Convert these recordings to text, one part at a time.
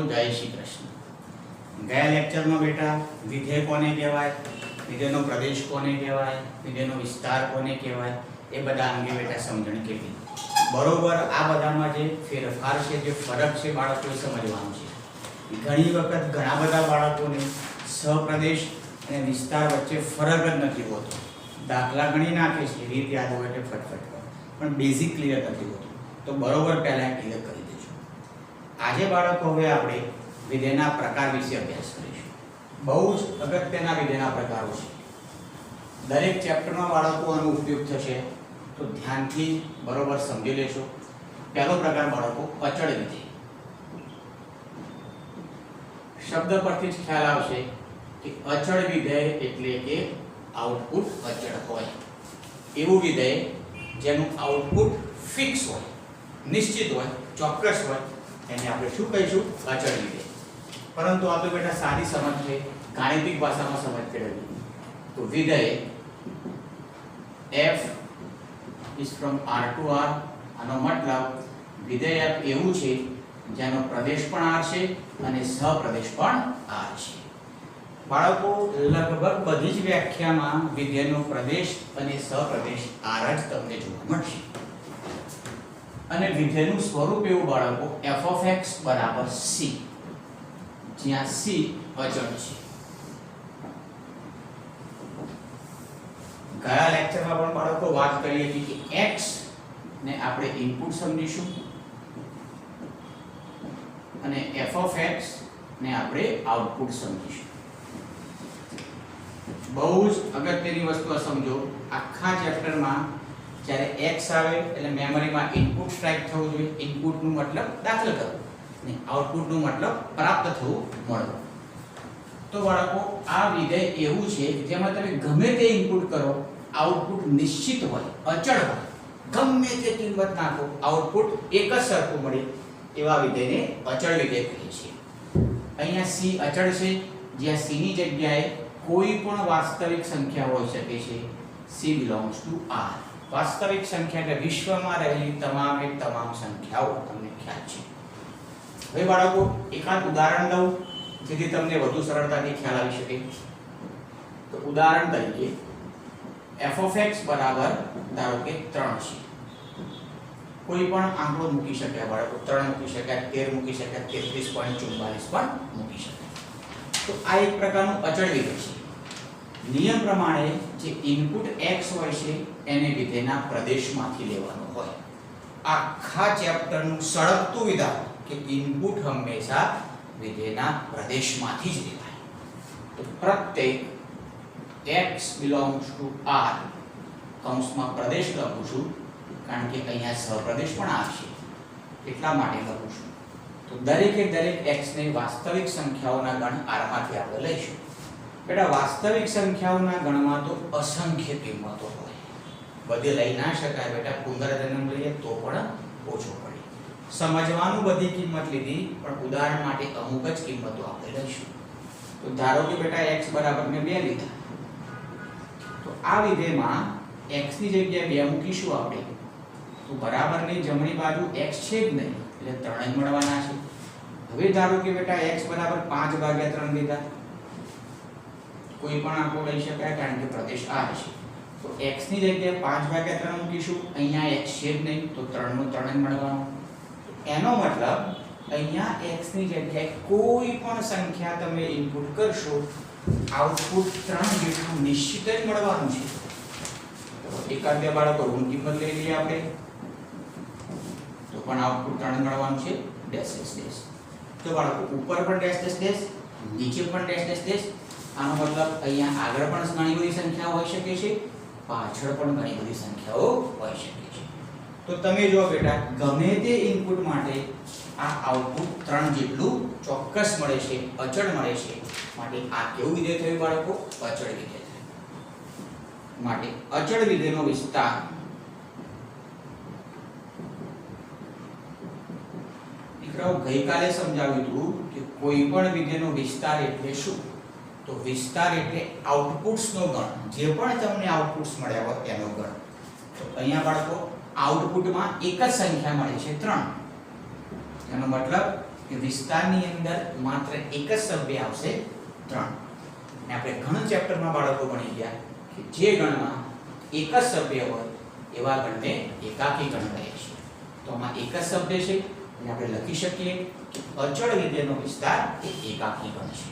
જય શ્રી કૃષ્ણ. ગયા લેક્ચરમાં બેટા વિધેય કોને કહેવાય, વિધેયનો પ્રદેશ કોને કહેવાય, વિધેયનો વિસ્તાર કોને કહેવાય, એ બધા અંગે બેટા સમજણ કેવી. બરોબર આ બધામાં જે ફેરફાર છે, જે ફરક છે, બાળકોએ સમજવાનું છે. ઘણી વખત ઘણા બધા બાળકોને સપ્રદેશ અને વિસ્તાર વચ્ચે ફરક જ નથી હોતો. દાખલા ગણી નાખે છે, રીત યાદ હોય એટલે ફટફટ કરે, પણ બેઝિક ક્લિયર નથી હોતું. તો બરોબર પહેલાં ક્લિયર કરી દેજો. આજે બાળકો હવે આપણે વિધેયના પ્રકાર વિશે અભ્યાસ કરીશું. બહુ જ અગત્યના વિધેયના પ્રકારો છે. દરેક ચેપ્ટરમાં બાળકો આનો ઉપયોગ થશે, તો ધ્યાનથી બરોબર સમજી લેશો. પહેલો પ્રકાર બાળકો અચળ વિધેય. શબ્દ પરથી જ ખ્યાલ આવશે કે અચળ વિધેય એટલે કે આઉટપુટ અચળ હોય. એવું વિધેય જેનું આઉટપુટ ફિક્સ હોય, નિશ્ચિત હોય, ચોક્કસ હોય, એને આપણે શું કહીશું? અચળ વિધેય. પરંતુ આપણે બેટા સાદી સમજ છે, ગાણિતિક ભાષામાં સમજ કેળવવી. તો વિધેય f is from r to r. આનો મતલબ વિધેય f એવું છે જેનો પ્રદેશ પણ r છે અને સહપ્રદેશ પણ r છે. બાળકો લગભગ બધી જ વ્યાખ્યામાં વિધેયનો પ્રદેશ અને સહપ્રદેશ r જ તમને જોવા મળશે. અને વિધેયનું સ્વરૂપ એવું બાળકો f(x) = c, જ્યાં c અચળ છે. ગયા લેક્ચરમાં પણ બાળકો વાત કરી હતી કે x ને આપણે ઇનપુટ સમજીશું અને f(x) ને આપણે આઉટપુટ સમજીશું. બહુ જ અગત્યની વસ્તુ આ સમજો. આખા ચેપ્ટરમાં જ્યારે x આવે એટલે મેમરીમાં ઇનપુટ સ્ટ્રાઇક થવું જોઈએ. ઇનપુટનું મતલબ દાખલ કરવું અને આઉટપુટનું મતલબ પ્રાપ્ત થવું, મળવું. તો બાળકો આ વિધેય એવું છે જેમાં તમે ગમે તે ઇનપુટ કરો, આઉટપુટ નિશ્ચિત હોય, અચળ હોય. ગમે તે કિંમત નાખો, આઉટપુટ એક જ સરખું મળે. એવા વિધેયને અચળ વિધેય કહીએ છીએ. અહીંયા c અચળ છે, જ્યાં c ની જગ્યાએ કોઈ પણ વાસ્તવિક સંખ્યા હોઈ શકે છે. c belongs to r. વાસ્તવિક સંખ્યા એટલે વિશ્વમાં રહેલી તમામે તમામ સંખ્યાઓ, તમને ખ્યાલ છે. હવે બાળકો એકાદ ઉદાહરણ દઉં જેથી તમને વધુ સરળતાથી ખ્યાલ આવી શકે. તો ઉદાહરણ તરીકે f(x) બરાબર ધારો કે 3 છે. કોઈ પણ આંકડો મૂકી શકાય બાળકો. 3 મૂકી શકાય, 13 મૂકી શકાય, 33.44 પણ મૂકી શકાય. તો આ એક પ્રકારનું અચળ વિધેય છે. નિયમ પ્રમાણે જે ઇનપુટ x હોય છે એને વિધેયના પ્રદેશમાંથી લેવાનો હોય. આખા ચેપ્ટરનું સળગતું વિધાન કે ઇનપુટ હંમેશા વિધેયના પ્રદેશમાંથી જ લેવાય. તો પ્રત્યેક x belongs to r કૌંસમાં પ્રદેશ લખું છું, કારણ કે અહીંયા સહપ્રદેશ પણ આવશે એટલા માટે લખું છું. તો દરેકે દરેક x ને વાસ્તવિક સંખ્યાઓના ગણ r માંથી આપણે લઈશું. બેટા વાસ્તવિક સંખ્યાઓના ગણમાં તો અસંખ્ય કિંમતો હોય. બધે લઈ ના શકાય બેટા. પુનર્જન્મ લઈએ તો પણ ઓછો પડે. સમજવાનું બધી કિંમત લીધી, પણ ઉદાહરણ માટે અમુક જ કિંમતો આપણે લઈશું. તો ધારો કે બેટા x બરાબર મેં 2 લીધા. તો આ વિધેયમાં x ની જગ્યાએ 2 મૂકીશું આપણે. તો બરાબરની જમણી બાજુ x છે જ નહીં, એટલે 3 જ મળવાના છે. હવે ધારો કે બેટા x બરાબર 5/3 લીધા. કોઈ પણ આંકડો લઈ શકાય, કારણ કે પ્રદેશ r છે. તો x ની જગ્યાએ 5/3 મૂકીશું. અહીંયા x છે જ નહીં, તો 3 નો 3 જ મળવાનો. એનો મતલબ અહીંયા x ની જગ્યાએ કોઈ પણ સંખ્યા તમે ઇનપુટ કરશો, આઉટપુટ 3 જેટલું નિશ્ચિત જ મળવાનું છે. એકાદ બે બાળકો ઋણ કિંમત લઈ લઈએ આપણે, તો પણ આઉટપુટ 3 મળવાનું છે. Dash dash dash. તો બાળકો ઉપર પણ ડેશ ડેશ ડેશ, નીચે પણ ડેશ ડેશ ડેશ. આનો મતલબ અહીંયા આગળ પણ ઘણી બધી સંખ્યાઓ હોઈ શકે છે, પાછળ પણ ઘણી બધી સંખ્યાઓ હોઈ શકે છે. તો તમે જો બેટા ગમે તે ઇનપુટ માટે આ આઉટપુટ 3 જેટલું ચોક્કસ મળે છે, અચળ મળે છે. માટે આ કેવું વિધેય થયું બાળકો? અચળ વિધેય થયું. માટે અચળ વિધેયનો વિસ્તાર દીકરાઓ ગઈકાલે સમજાવ્યું હતું કે કોઈ પણ વિધેયનો વિસ્તાર એટલે શું? તો વિસ્તાર એટલે આઉટપુટ્સનો ગણ. જે પણ તમને આઉટપુટ્સ મળ્યા હોય એનો ગણ. તો અહીંયા બાળકો આઉટપુટમાં એક જ સંખ્યા મળે છે 3. એનો મતલબ કે વિસ્તારની અંદર માત્ર એક જ સભ્ય આવશે 3. અને આપણે ઘણ ચેપ્ટરમાં બાળકો ભણી ગયા કે જે ગણમાં એક જ સભ્ય હોય એવા ગણને એકાકી ગણ કહે છે. તો આમાં એક જ સભ્ય છે અને આપણે લખી શકીએ કે અચળ વિધેયનો વિસ્તાર એ એકાકી ગણ છે.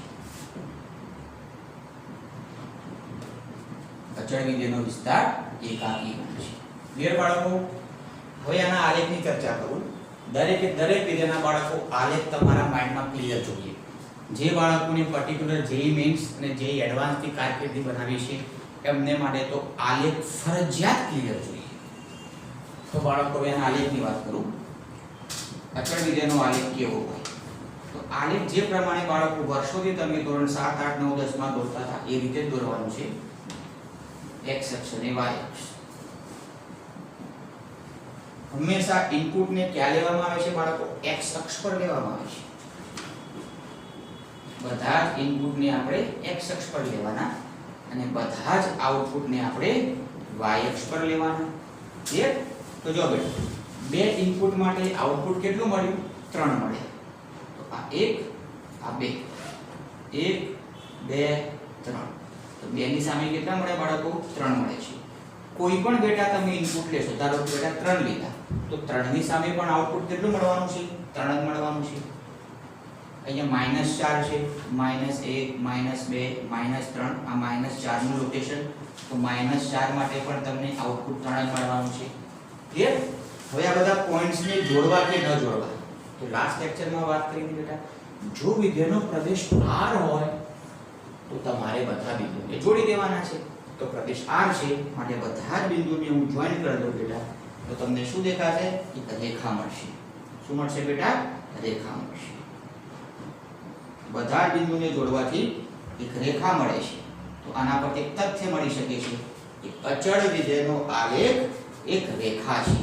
અચળ વિધેયનો વિસ્તાર એકાકી ગણ છે. ક્લિયર બાળકો? હવે આના આલેખની ચર્ચા કરું. દરેકે દરેક વિધેયના બાળકો આલેખ તમારા માઇન્ડમાં ક્લિયર જોઈએ. જે બાળકોને પર્ટિક્યુલર જેઈ મેન્સ અને જેઈ એડવાન્સની કારકિર્દી બનાવી છે એમને માટે તો આલેખ ફરજિયાત ક્લિયર જોઈએ. તો બાળકો હવે આના આલેખની વાત કરું. અચળ વિધેયનો આલેખ કેવો હોય? તો આલેખ જે પ્રમાણે બાળકો વર્ષોથી તમે ધોરણ 7, 8, 9, 10 માં દોરતા હતા એ રીતે જ દોરવાનું છે. x અક્ષ અને y અક્ષ. હંમેશા ઇનપુટને ક્યાં લેવામાં આવે છે બાળકો? x અક્ષ પર લેવામાં આવે છે. બધા જ ઇનપુટને આપણે x અક્ષ પર લેવાના અને બધા જ આઉટપુટને આપણે y અક્ષ પર લેવાના. ક્લિયર? તો જો બેટા બે ઇનપુટ માટે આઉટપુટ કેટલું મળ્યું? 3 મળ્યા. તો આ 1 આ 2 1 2 3. તો 2 ની સામે કેટલા મળે બાળકો? 3 મળે છે. કોઈ પણ બેટા તમે ઇનપુટ લેશો, ધારો કે બેટા 3 લીધા, તો 3 ની સામે પણ આઉટપુટ કેટલું મળવાનું છે? 3 જ મળવાનું છે. અહીંયા -4 છે, -1 -2 -3. આ -4 નું લોકેશન, તો -4 માટે પણ તમને આઉટપુટ 3 જ મળવાનું છે. ક્લિયર? હવે આ બધા પોઈન્ટ્સ ને જોડવા કે ન જોડવા, તો લાસ્ટ લેક્ચરમાં વાત કરી હતી બેટા, જો વિધેયનો પ્રદેશ R હોય તો તમારે બધા બિંદુને જોડી દેવાના છે. તો પ્રદેશ R છે માટે બધા જ બિંદુને હું જોઈન કરી દઉં બેટા, તો તમને શું દેખાશે? એક રેખા મળશે. શું મળશે બેટા? રેખા મળશે. બધા જ બિંદુને જોડવાથી એક રેખા મળે છે. તો આના પરથી એક તથ્ય મળી શકે છે કે અચળ વિધેયનો આલેખ એક રેખા છે.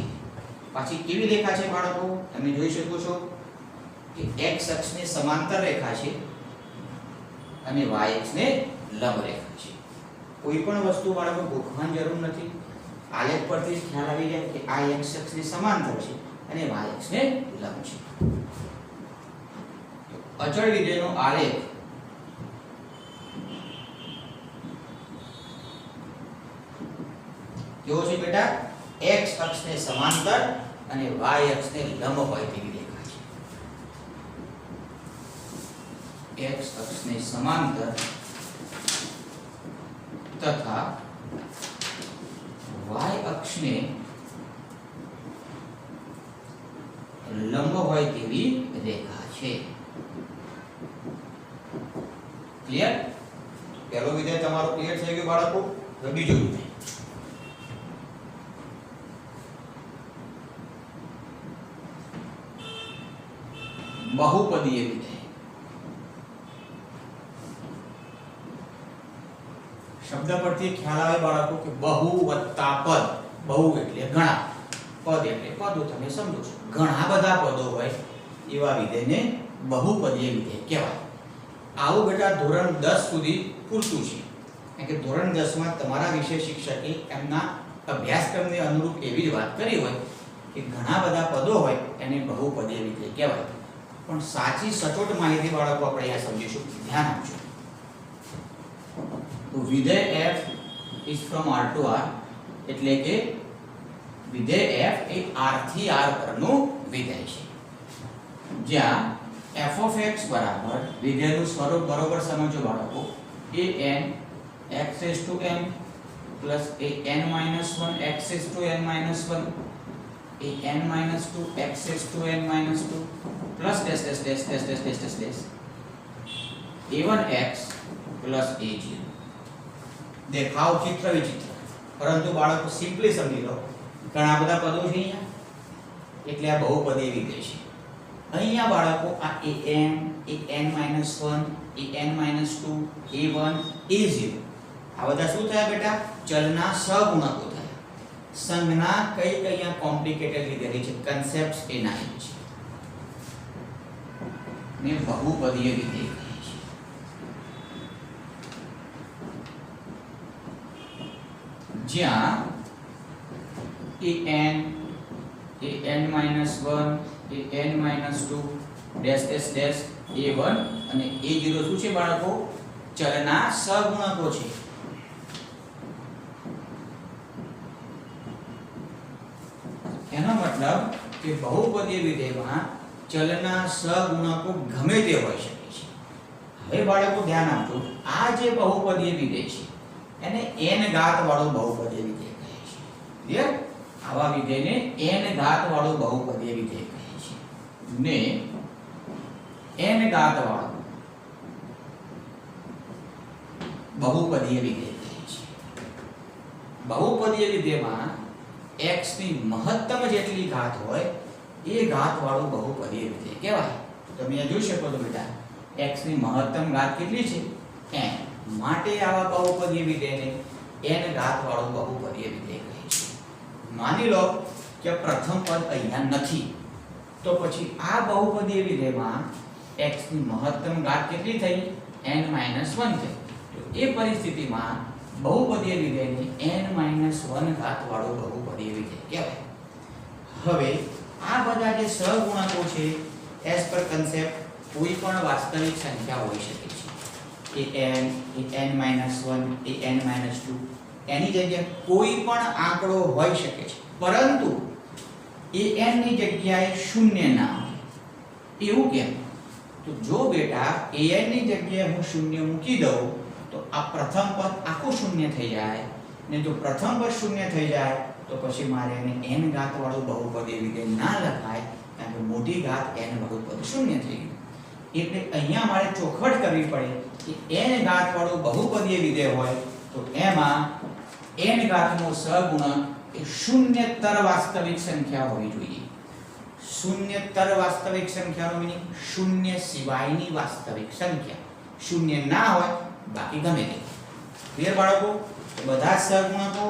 પાછી કેવી રેખા છે બાળકો? તમે જોઈ શકો છો કે x અક્ષને સમાંતર રેખા છે અને y અક્ષને લંબ રેખા છે. કોઈ પણ વસ્તુ બાળકો ગોખવાની જરૂર નથી. આલેખ પરથી જ ખ્યાલ આવી જાય કે આ x અક્ષને સમાંતર છે અને y અક્ષને લંબ છે. અચળ વિધેયનો આલેખ કેવો છે બેટા? x અક્ષને સમાંતર અને y અક્ષને લંબ હોય તેવી રેખા છે. x અક્ષને સમાંતર તથા y અક્ષને લંબ હોય તેવી રેખા છે. ક્લિયર? પહેલો વિધેય તમારો ક્લિયર થઈ ગયો બાળકો. હવે બીજો વિધેય, બહુપદીય વિધેય. શબ્દ પરથી ખ્યાલ આવે બાળકો કે બહુ વત્તા પદ. બહુ એટલે ઘણા, પદ એટલે પદો. તમે સમજો છો, ઘણા બધા પદો હોય એવા વિધેયને બહુપદીય વિધેય કહેવાય. આવું બેટા ધોરણ 10 સુધી પૂરતું છે. કારણ કે ધોરણ 10 માં તમારા વિષય શિક્ષકે એમના અભ્યાસક્રમને અનુરૂપ એવી જ વાત કરી હોય કે ઘણા બધા પદો હોય એને બહુપદીય વિધેય કહેવાય. પણ સાચી સચોટ માહિતી બાળકો આપણે અહીંયા સમજીશું. ધ્યાન આપજો. તો વિધેય f is from R to R, એટલે કે વિધેય f એ R થી R પરનું વિધેય છે. જ્યાં f of x બરાબર વિધેયનું સ્વરૂપ બરોબર સમજો બાળકો, an x raised to m plus an minus 1 x raised to n minus 1 an minus 2 x raised to n minus 2 plus dash dash dash dash dash dash dash dash a1x plus a0. દેખાવ ચિત્ર વિચિત્ર, પરંતુ બાળકો simply સમજી લો. ઘણા બધા પદો છે અહીંયા, એટલે આ બહુપદીય વિધેય છે. અહીંયા બાળકો આ an an-1 an-2 a1 a0 આ બધા શું થયા બેટા? ચલના સહગુણકો થયા. સંજ્ઞા કઈ અહીંયા કોમ્પ્લિકેટેડ લીધેલી છે, કન્સેપ્ટ્સ એ નાની છે ને બહુપદીય વિધેય કહે છે. જ્યાં an an-1 an-2 dash dash dash a1 અને a0 શું છે બાળકો? ચલના સહગુણકો છે. એનો મતલબ કે બહુપદીય વિધેયમાં ચલના સહગુણકો ગમે તે હોઈ શકે છે. હવે બાળકો ધ્યાન આપજો, આ જે બહુપદીય વિધેય છે એને n ઘાત વાળું બહુપદીય વિધેય કહે છે. ક્લિયર? આવા વિધેયને n ઘાત વાળું બહુપદીય વિધેય કહે છે ને n ઘાત વાળું બહુપદીય વિધેય કહે છે. બહુપદીય વિધેયમાં x ની મહત્તમ જેટલી ઘાત હોય એ ઘાત વાળું બહુપદીય વિધેય કહેવાય. તમે અહીંયા જોઈ શકો છો બેટા, x ની મહત્તમ ઘાત કેટલી છે? n. માટે આવા બહુપદીય વિધેયને n ઘાત વાળું બહુપદીય વિધેય કહે છે. માની લો કે પ્રથમ પદ અહીંયા નથી, તો પછી આ બહુપદીય વિધેયમાં x ની મહત્તમ ઘાત કેટલી થઈ? n - 1 થઈ. તો એ પરિસ્થિતિમાં બહુપદીય વિધેયને n - 1 ઘાત વાળું બહુપદીય વિધેય કહેવાય. હવે આ બધા જે સહગુણકો છે, એઝ પર કન્સેપ્ટ કોઈ પણ વાસ્તવિક સંખ્યા હોઈ શકે છે. એ n, એ n - 1, એ n - 2, એની જગ્યાએ કોઈ પણ આંકડો હોઈ શકે છે, પરંતુ એ n ની જગ્યાએ શૂન્ય ના હોય. એવું કેમ? તો જો બેટા an ની જગ્યાએ હું શૂન્ય મૂકી દઉં તો આ પ્રથમ પદ આખું શૂન્ય થઈ જાય, ને જો પ્રથમ પદ શૂન્ય થઈ જાય તો પછી મારે એને n ઘાત વાળું બહુપદીય વિધેય ના લખાય, કારણ કે મોટી ઘાત n વાળું પદ શૂન્ય થઈ ગયું. એટલે અહીંયા મારે ચોખવટ કરવી પડે કે n ઘાત વાળું બહુપદીય વિધેય હોય તો એમાં n ઘાતનો સહગુણક એ શૂન્યતર વાસ્તવિક સંખ્યા હોવી જોઈએ. શૂન્યતર વાસ્તવિક સંખ્યાનો મીનિંગ શૂન્ય સિવાયની વાસ્તવિક સંખ્યા. શૂન્ય ના હોય બાકી ગમે તે. ક્લિયર બાળકો? તો બધા સહગુણકો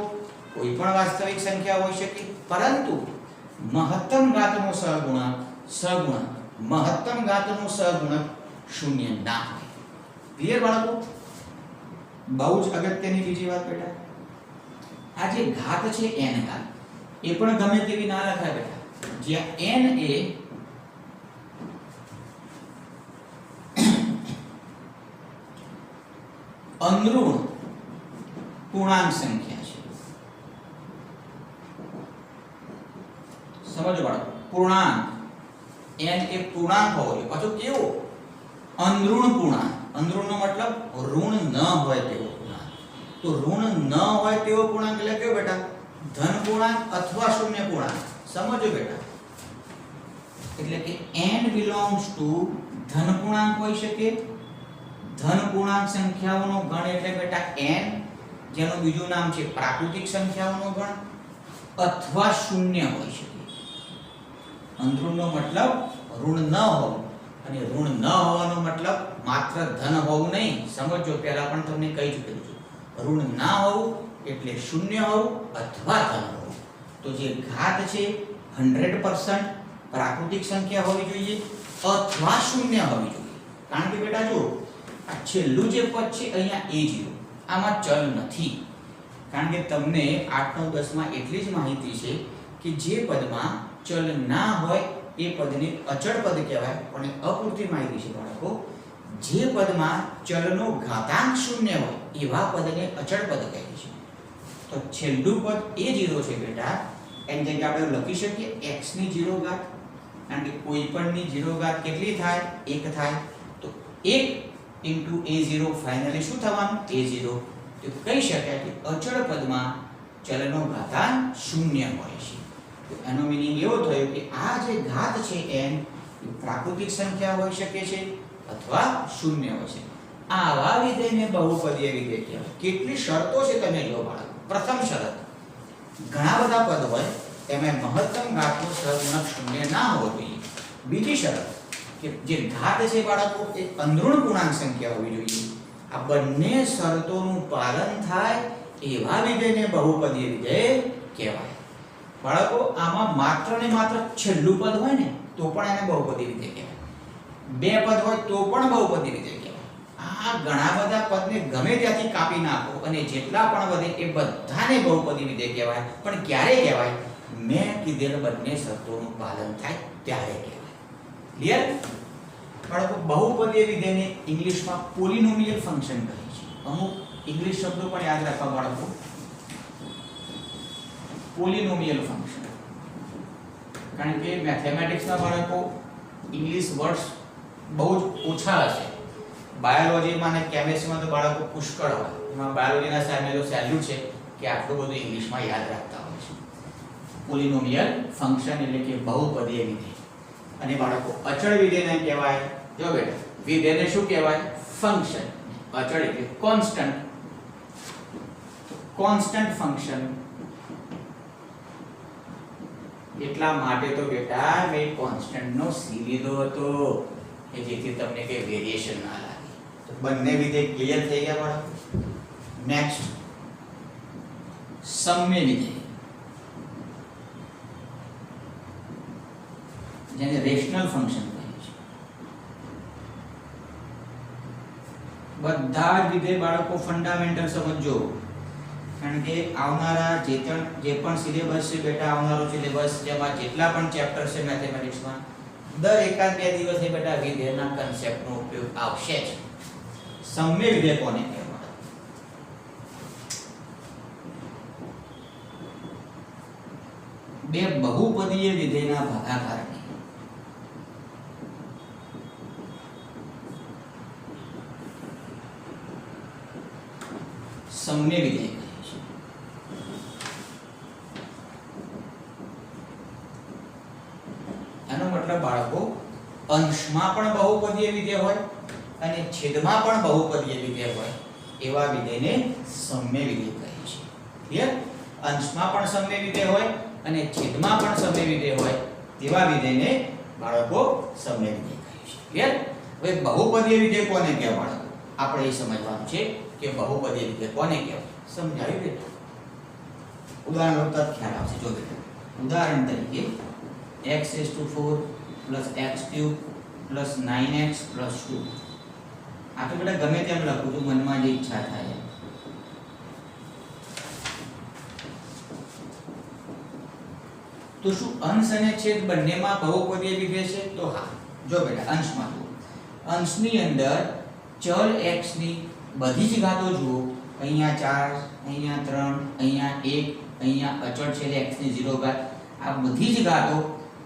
કોઈ પણ વાસ્તવિક સંખ્યા હોઈ શકે, પરંતુ મહત્તમ ઘાતનો સહગુણક મહત્તમ ઘાતનો સહગુણક શૂન્ય ના હોય. ક્લિયર બાળકો? બહુ જ અગત્યની બીજી વાત બેટા, આ જે ઘાત છે n ઘાત, એ પણ ગમે તેવી ના લખાય બેટા. જ્યાં n એ અંદરૂણ પૂર્ણાંક સંખ્યા છે. સમજો બાળકો, પૂર્ણાંક n એ પૂર્ણાંક હોવો જોઈએ. પાછો કેવો? અંદરૂણ પૂર્ણાંક. અંદરૂણનો મતલબ ઋણ ન હોય તેવો પૂર્ણાંક. તો ઋણ ન હોય તેવો પૂર્ણાંક એટલે કેવો બેટા? ધન પૂર્ણાંક અથવા શૂન્ય પૂર્ણાંક. સમજો બેટા, એટલે કે n belongs to ધન પૂર્ણાંક હોઈ શકે. ધન પૂર્ણાંક સંખ્યાઓનો ગણ એટલે બેટા n, જેનું બીજું નામ છે પ્રાકૃતિક સંખ્યાઓનો ગણ, અથવા શૂન્ય હોઈ શકે. અંદરૂણનો મતલબ ઋણ ન હોવું, અને ઋણ ન હોવાનો મતલબ માત્ર ધન હોવું નહીં. સમજો, પહેલા પણ તમને કહી ચૂકેલું છું. ઋણ ના હોવું એટલે શૂન્ય હોવું અથવા ધન હોવું. તો જે ઘાત છે 100% પ્રાકૃતિક સંખ્યા હોવી જોઈએ અથવા શૂન્ય હોવી જોઈએ. કારણ કે બેટા જો આ છેલ્લું જે પદ છે અહીંયા a0, આમાં ચલ નથી. કારણ કે તમને 8 9 10 માં એટલી જ માહિતી છે કે જે પદમાં ચલ ના હોય એ પદને અચળ પદ કહેવાય. પણ અપૂરતી માહિતી છે બાળકો, જે પદમાં ચલનો ઘાતાંક શૂન્ય હોય એવા પદને અચળ પદ કહે છે. તો છેલ્લું પદ a0 છે બેટા, એની જગ્યાએ આપણે લખી શકીએ x ની 0 ઘાત. કારણ કે કોઈ પણની 0 ઘાત કેટલી થાય? 1 થાય. તો 1 * a0 ફાઇનલી શું થવાનું? a0. તો કહી શકાય કે અચળ પદમાં ચલનો ઘાતાંક શૂન્ય હોય છે. તો એનો મીનિંગ એવો થયો કે આ જે ઘાત છે n એ પ્રાકૃતિક સંખ્યા હોઈ શકે છે અથવા શૂન્ય હોય છે. આવા વિધેયને બહુપદીય વિધેય કહેવાય. કેટલી શરતો છે તમે જો બાળકો. પ્રથમ શરત, ઘણા બધા પદ હોય તેમાં મહત્તમ ઘાતનો સહગુણક શૂન્ય ના હોવો જોઈએ. બીજી શરત કે જે ઘાત છે બાળકો એ અંદરૂણ પૂર્ણાંક સંખ્યા હોવી જોઈએ. આ બંને શરતોનું પાલન થાય એવા વિધેયને બહુપદીય વિધેય કહેવાય. બાળકો આમાં માત્ર ને માત્ર છેલ્લું પદ હોય ને તો પણ એને બહુપદી વિધેય કહેવાય. બે પદ હોય તો પણ બહુપદી વિધેય કહેવાય. આ ઘણા બધા પદને ગમે ત્યાંથી કાપી નાખો અને જેટલા પણ વધે એ બધાને બહુપદી વિધેય કહેવાય. પણ ક્યારે કહેવાય? મેં કીધેલ બંને શરતોનું પાલન થાય ત્યારે કહેવાય. ક્લિયર? બાળકો બહુપદીય વિધેયને ઇંગ્લિશમાં પોલિનોમિયલ ફંક્શન કહે છે. અમુક ઇંગ્લિશ શબ્દો પણ યાદ રાખવા બાળકો. પોલિનોમિયલ ફંક્શન, કારણ કે મેથેમેટિક્સના બાળકો ઇંગ્લિશ વર્ડ્સ બહુ જ ઓછા હશે. બાયોલોજીમાં અને કેમેસ્ટ્રીમાં તો બાળકો પુષ્કળ હોય. એમાં બાયોલોજીના સાહેબને તો સહેલું છે કે આટલું બધું ઇંગ્લિશમાં યાદ રાખતા હોય છે. પોલિનોમિયલ ફંક્શન એટલે કે બહુપદીય વિધેય. અને બાળકો અચળ વિધેયને કહેવાય. જો બેટા, વિધેયને શું કહેવાય? ફંક્શન. અચળ એટલે કોન્સ્ટન્ટ. Constant function. એટલા માટે તો બેટા મેં કોન્સ્ટન્ટ નો સી લીધો હતો કે જેથી તમને કે વેરિએશન ના લાગે. તો બંને વિધેય ક્લિયર થઈ ગયા બાળકો. નેક્સ્ટ સમમ્ય વિધેય, જેને રેશનલ ફંક્શન કહે છે. બધા જ વિધેય બાળકો ફંડામેન્ટલ સમજો, કારણ કે આવનારા જે પણ સિલેબસ છે બેટા, આવનારો સિલેબસ જેમાં જેટલા પણ ચેપ્ટર છે મેથેમેટિક્સમાં, દર એકાદ બે દિવસે બેટા વિધેયના કન્સેપ્ટનો ઉપયોગ આવશે જ. સમમ્ય વિધેય કોને કહેવાય? બે બહુપદીય વિધેયના ભાગાકારને સમમ્ય વિધેય કહે છે. આનો મતલબ બાળકો, અંશમાં પણ બહુપદીય વિધેય હોય અને છેદમાં પણ બહુપદીય વિધેય હોય એવા વિધેયને સમમ્ય વિધેય કહે છે. ક્લિયર? અંશમાં પણ સમમ્ય વિધેય હોય અને છેદમાં પણ સમમ્ય વિધેય હોય તેવા વિધેયને બાળકો સમમ્ય વિધેય કહે છે. ક્લિયર? હવે બહુપદીય વિધેય કોને કહેવાય બાળકો? આપણે એ સમજવાનું છે કે બહુપદીય વિધેય કોને કહેવાય. સમજાવી બેટા. ઉદાહરણ તરફ ખ્યાલ આવશે. જો બેટા, ઉદાહરણ તરીકે x⁴ x³ + 9x + 2. આ તો બેટા ગમે તેમ લખું છું, મનમાં જે ઈચ્છા થાય. તો શું અંશ અને છેદ બંનેમાં બહુપદીય વિધેય છે? તો હા. જો બેટા, અંશમાં જુઓ. અંશની અંદર ચલ x ની બધી જ ઘાતો જુઓ. અહીંયા 4, અહીંયા 3, અહીંયા 1, અહીંયા અચળ છે x ની 0 ઘાત. આ બધી જ ઘાતો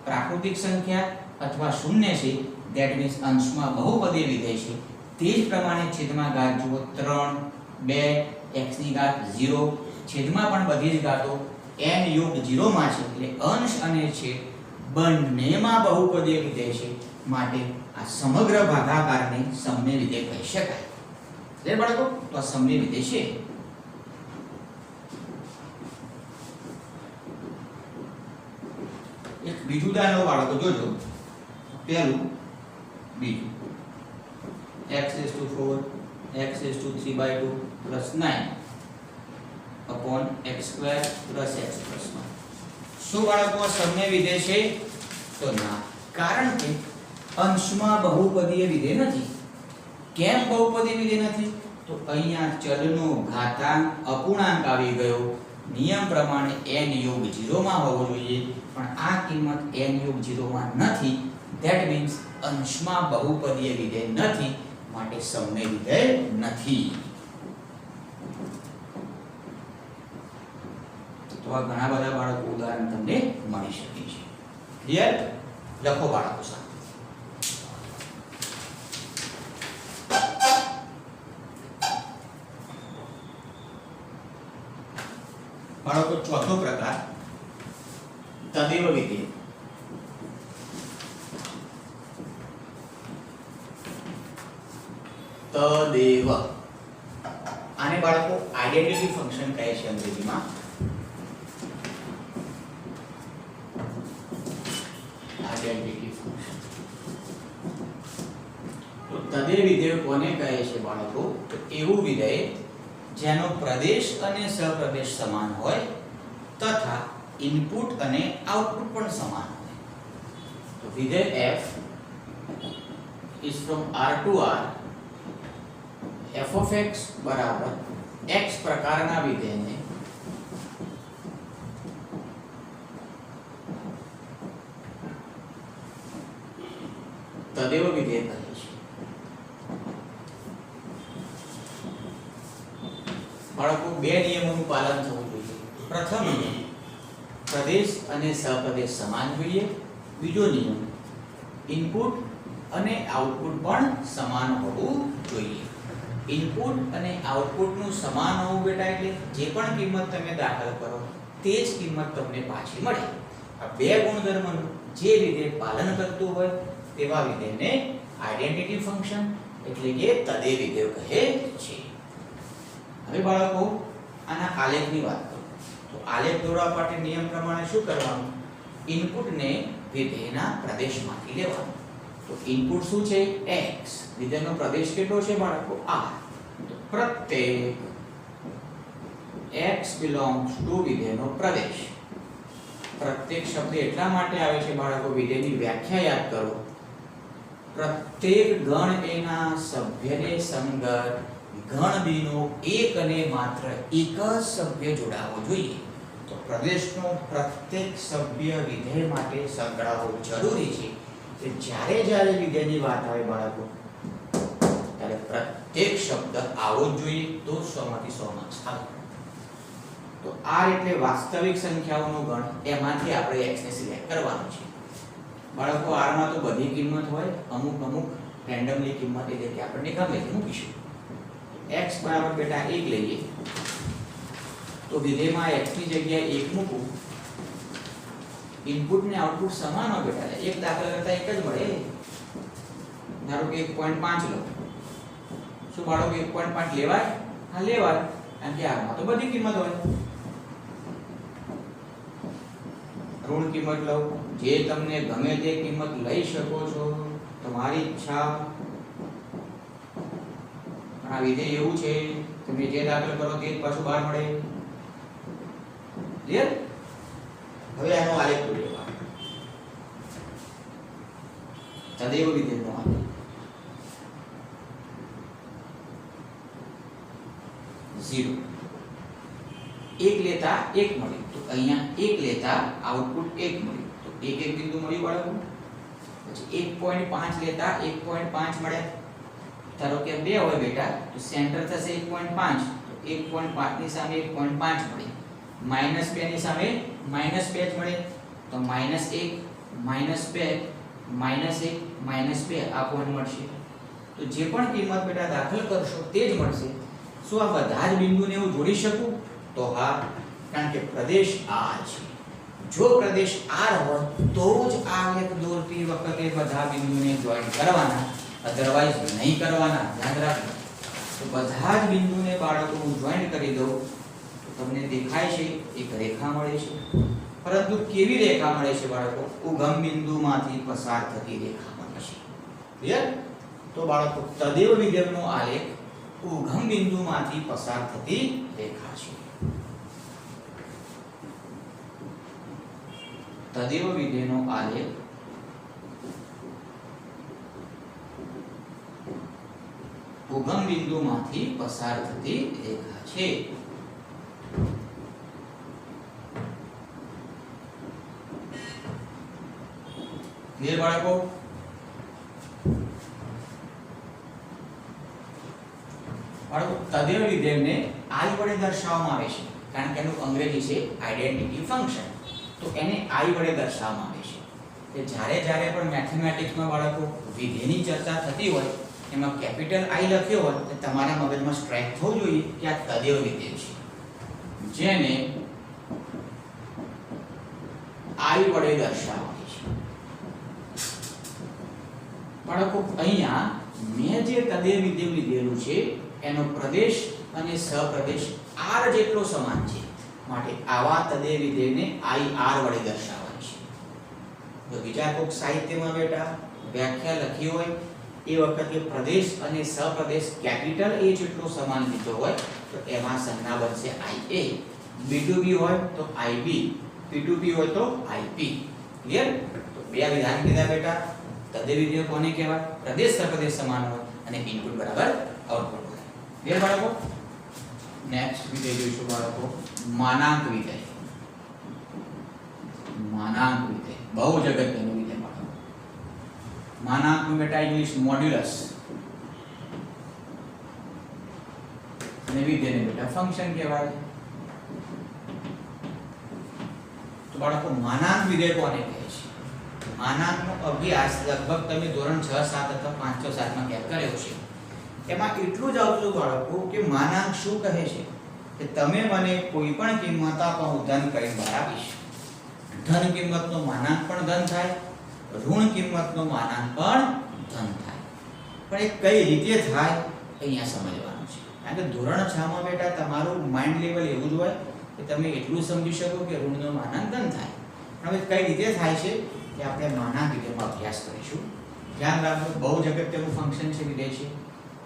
પ્રાકૃતિક સંખ્યા અથવા શૂન્ય છે. ધેટ મીન્સ અંશમાં બહુપદીય વિધેય છે. તે જ પ્રમાણે છેદમાં ઘાત જુઓ. 3, 2, x ની ઘાત 0. છેદમાં પણ બધી જ ઘાતો n યોગ 0 માં છે. એટલે અંશ અને છેદ બંનેમાં બહુપદીય વિધેય છે. માટે આ સમગ્ર ભાગાકારને સમમ્ય વિધેય કહી શકાય. એટલે બાળકો, તો આ સમમ્ય વિધેય છે. એક બીજું ઉદાહરણ બાળકો જોજો. પહેલું, બીજું. x⁴ x⁵² + 9 upon x² + x+1. શું બાળકો આ સમમ્ય વિધેય છે? તો ના, કારણ કે અંશમાં બહુપદીય વિધેય નથી. કેમ બહુપદીય વિધેય નથી? તો અહીંયા ચલનો ઘાતાંક અપૂર્ણાંક આવી ગયો. નિયમ પ્રમાણે n યોગ 0 માં હોવો જોઈએ, પણ આ કિંમત n યોગ 0 માં નથી. ધેટ મીન્સ અંશમાં બહુપદીય વિધેય નથી, માટે સમમ્ય વિધેય નથી. તો આ ઘણા બધા બાળકો ઉદાહરણ તમને મળી શકે છે. ક્લિયર? લખો બાળકો સાથે. બાળકો, ચોથો પ્રકાર તદેવ વિધેય. તદેવ, આને બાળકો આઇડેન્ટિટી ફંક્શન કહે છે અંગ્રેજીમાં. Identity function. તો તદેવ વિધેય કોને કહે છે બાળકો? તો એવું વિધેય જેનો પ્રદેશ અને સહપ્રદેશ સમાન હોય તથા ઇનપુટ અને આઉટપુટ પણ સમાન હોય. તો વિધેય f is from R to R, f of x બરાબર x પ્રકારના વિધેયને તદેવ વિધેય કહે છે. બાળકો બે નિયમોનું પાલન થવું જોઈએ. પ્રથમ નિયમ, પ્રદેશ અને સહપ્રદેશ સમાન જોઈએ. બીજો નિયમ, ઇનપુટ અને આઉટપુટ પણ સમાન હોવું જોઈએ. ઇનપુટ અને આઉટપુટનું સમાન હોવું બેટા એટલે જે પણ કિંમત તમે દાખલ કરો તે જ કિંમત તમને પાછી મળે. આ બે ગુણધર્મનું જે વિધેય પાલન કરતું હોય તેવા વિધેયને આઇડેન્ટિટી ફંક્શન એટલે કે તદેવ વિધેય કહે છે. હવે બાળકો આના આલેખની વાત કરો તો આલેખ દોરવા માટે નિયમ પ્રમાણે શું કરવાનું? ઇનપુટને વિધેયના પ્રદેશમાંથી લેવાનું. તો ઇનપુટ શું છે? x. વિધેયનો પ્રદેશ કેટલો છે બાળકો? r. તો પ્રત્યેક x belongs to વિધેયનો પ્રદેશ. પ્રત્યેક શબ્દ એટલા માટે આવે છે બાળકો, વિધેયની વ્યાખ્યા યાદ કરો. પ્રત્યેક ગણ એના સભ્યને સંગત ગણ બીનો એક અને માત્ર એક જ સભ્ય જોડાવો જોઈએ. તો પ્રદેશનો પ્રત્યેક સભ્ય વિધેય માટે સંકળાવવો જરૂરી છે. કે જ્યારે જ્યારે વિધેયની વાત આવે બાળકો ત્યારે પ્રત્યેક શબ્દ આવો જ જોઈએ તો 100 માંથી 100 માર્ક્સ આવે. તો r એટલે વાસ્તવિક સંખ્યાઓનો ગણ, એમાંથી આપણે x ને સિલેક્ટ કરવાનું છે. બાળકો r માં તો બધી કિંમત હોય, અમુક રેન્ડમલી કિંમત એટલે કે આપણે ગમે તે મૂકીશું. x બરાબર બેટા 1 લઈએ તો વિધેયમાં x ની જગ્યાએ 1 મૂકું. ઇનપુટ ને આઉટપુટ સમાન હોય બેટા, એક દાખલ કરતા એક જ મળે. ધારો કે 1.5 લો. શું બાળકો 1.5 લેવાય? હા લેવાય, કારણ કે આમાં તો બધી કિંમત હોય. ઋણ કિંમત લો, જે તમને ગમે તે કિંમત લઈ શકો છો, તમારી ઈચ્છા. પણ આ વિધેય એવું છે તમે જે દાખલ કરો તે જ પાછું બહાર મળે. ક્લિયર? હવે આનો આલેખ દોરીએ. તદેવ વિધેયનો આલેખ 0. 1 લેતા 1 મળ્યું તો અહીંયા 1 લેતા આઉટપુટ 1 મળ્યું તો 1 બિંદુ મળ્યું બાળકો. પછી 1.5 લેતા 1.5 મળ્યા. ધારો કે 2 હોય બેટા તો સેન્ટર થશે 1.5 તો 1.5 ની સામે 1.5 મળે. -2 ની સામે -2 જ મળે તો -1 -2 -1 -2 આ પોઈન્ટ મળશે. તો જે પણ કિંમત બેટા દાખલ કરશો તે જ મળશે. શું આ બધા જ બિંદુને હું જોડી શકું? તો હા, કારણ કે પ્રદેશ r છે. જો પ્રદેશ r હોય તો જ આલેખ દોરતી વખતે બધા બિંદુને જોઈન્ટ કરવાના, અધરવાઇઝ નહીં કરવાના. યાદ રાખો. તો બધા જ બિંદુને બાળકો હું જોઈન્ટ કરી દઉં તો તમને દેખાય છે એક રેખા મળે છે. પરંતુ કેવી રેખા મળે છે બાળકો? ઉગમ બિંદુમાંથી પસાર થતી રેખા મળે છે. ક્લિયર? તો બાળકો તદેવ વિધેયનો આલેખ ઉગમ બિંદુમાંથી પસાર થતી રેખા છે. તદેવ વિધેયનો આલેખ ઉગમ બિંદુમાંથી પસાર થતી રેખા છે. ક્લિયર બાળકો? બાળકો તદેવ વિધેયને i વડે દર્શાવવામાં આવે છે, કારણ કે એનું અંગ્રેજી છે આઇડેન્ટિટી ફંક્શન. તો એને i વડે દર્શાવવામાં આવે છે. કે જ્યારે જ્યારે પણ મેથેમેટિક્સમાં બાળકો વિધેયની ચર્ચા થતી હોય એમાં કેપિટલ I લખ્યો હોય તો તમારા મગજમાં સ્ટ્રાઇક થવું જોઈએ કે આ તદેવ વિધેય છે, જેને I વડે દર્શાવવામાં છે. બાળકો અહીંયા મેં જે તદેવ વિધેય લીધેલું છે એનો પ્રદેશ અને સહપ્રદેશ r જેટલો સમાન છે, માટે આવા તદેવ વિધેયને I r વડે દર્શાવાય છે. તો બીજા કોઈક સાહિત્યમાં બેટા વ્યાખ્યા લખી હોય એ વખતે પ્રદેશ અને સહપ્રદેશ કેપિટલ A જેટલો સમાન લીધો હોય તો એમાં સંજ્ઞા બનશે IA. B2B હોય તો IB, P2P હોય તો IP. ક્લિયર? તો બે વિધાન કીધા બેટા. તદેવ વિધેય કોને કહેવાય? પ્રદેશ સહપ્રદેશ સમાન હોય અને ઇનપુટ બરાબર આઉટપુટ હોય. ક્લિયર બાળકો? નેક્સ્ટ વિધેય જોઈશું બાળકો, માનાંક વિધેય. માનાંક વિધેય બહુ જ અગત્યનું વિધેય બાળકો. માનાંકનું બેટા ઇંગ્લિશ મોડ્યુલસ. અને વિધેયને બેટા ફંક્શન કહેવાય. તો બાળકો માનાંક વિધેય કોને કહે છે? માનાંકનો અભ્યાસ લગભગ તમે ધોરણ 6, 7 અથવા 5, 6, 7 માં ક્યાંક કર્યો છે. એમાં એટલું જ આવતું બાળકો કે માનાંક શું કહે છે કે તમે મને કોઈ પણ કિંમત આપો હું ધન કરીને બહાર આપીશ. ધન કિંમતનો માનાંક પણ ધન થાય, ઋણ કિંમતનો માનાંક પણ ધન થાય. પણ એ કઈ રીતે થાય અહીંયા સમજવાનું છે. કારણ કે ધોરણ 6 માં બેટા તમારું માઇન્ડ લેવલ એવું જ હોય કે તમે એટલું સમજી શકો કે ઋણનો માનાંક ધન થાય. હવે કઈ રીતે થાય છે કે આપણે માનાંક વિધેયમાં અભ્યાસ કરીશું. ધ્યાન રાખજો, બહુ જ અગત્યનું ફંક્શન છે વિધેય છે.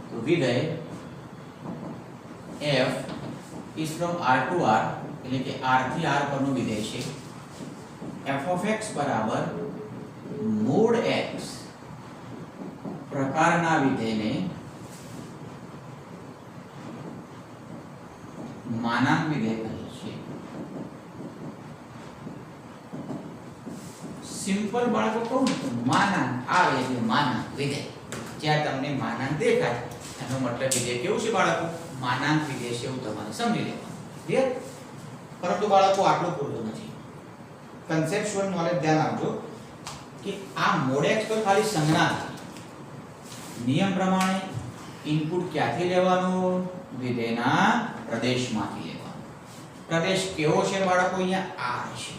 તો વિધેય f is from r to r એટલે કે r થી r પરનું વિધેય છે. f of x બરાબર mod x પ્રકારના વિધેયને માનાંક વિધેય કહે છે. સિમ્પલ બાળકો કહું તો માનાંક આવે એટલે માનાંક વિધેય. જ્યાં તમને માનાંક દેખાય એનો મતલબ વિધેય કેવું છે બાળકો? માનાંક વિધેય છે એવું તમારે સમજી લેવાનું. ક્લિયર? પરંતુ બાળકો આટલું પૂરતું નથી. કન્સેપ્ચ્યુઅલ નોલેજ ધ્યાન આપજો કે આ મોડ x તો ખાલી સંજ્ઞા છે. નિયમ પ્રમાણે ઇનપુટ ક્યાંથી લેવાનું? વિધેયના પ્રદેશમાંથી લેવાનું. પ્રદેશ કેવો છે બાળકો? અહીંયા r છે.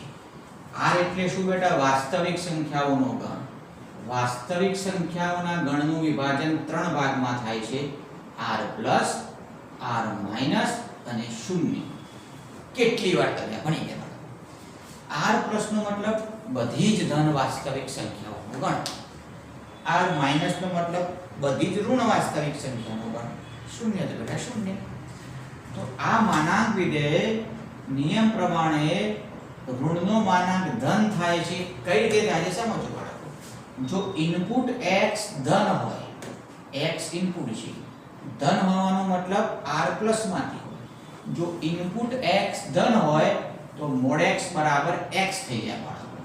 r એટલે શું બેટા? વાસ્તવિક સંખ્યાઓનો ગણ. વાસ્તવિક સંખ્યાઓના ગણનું વિભાજન 3 ભાગમાં થાય છે: r પ્લસ, r માઈનસ અને 0. કેટલી વાર તમે ભણી ગયા? r પ્લસ નો મતલબ બધી જ ધન વાસ્તવિક સંખ્યાઓનો ગણ. r માઈનસ નો મતલબ બધી જ ઋણ વાસ્તવિક સંખ્યાનો ગણ. 0 તો બેટા 0. તો આ માનાંક વિધેય નિયમ પ્રમાણે ઋણનો માનાંક ધન થાય છે. કઈ રીતે થાય છે સમજો બાળકો. જો ઇનપુટ x ધન હોય, x ઇનપુટ છે, ધન હોવાનો મતલબ r પ્લસ માંથી હોય. જો ઇનપુટ x ધન હોય તો mod x બરાબર x થઈ જાય બાળકો.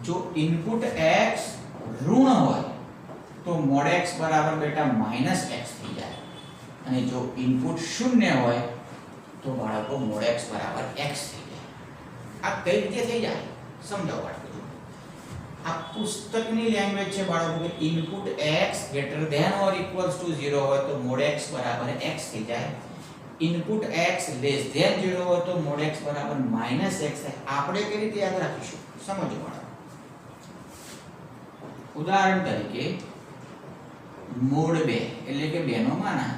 જો ઇનપુટ x ઋણ હોય તો mod x બરાબર બેટા માઈનસ x થઈ જાય. અને જો ઇનપુટ 0 હોય તો બાળકો mod x બરાબર x થઈ જાય. આ કઈ રીતે થઈ જાય સમજાવો બાળકો. આ પુસ્તકની લેંગ્વેજ છે બાળકો કે input x greater than or equals to 0 હોય તો mod x બરાબર x થઈ જાય. ઇનપુટ x less than 0 હોય તો mod x બરાબર માઈનસ x થાય. આપણે કઈ રીતે યાદ રાખીશું સમજો બાળકો. ઉદાહરણ તરીકે mod 2 એટલે કે 2 નો માનાંક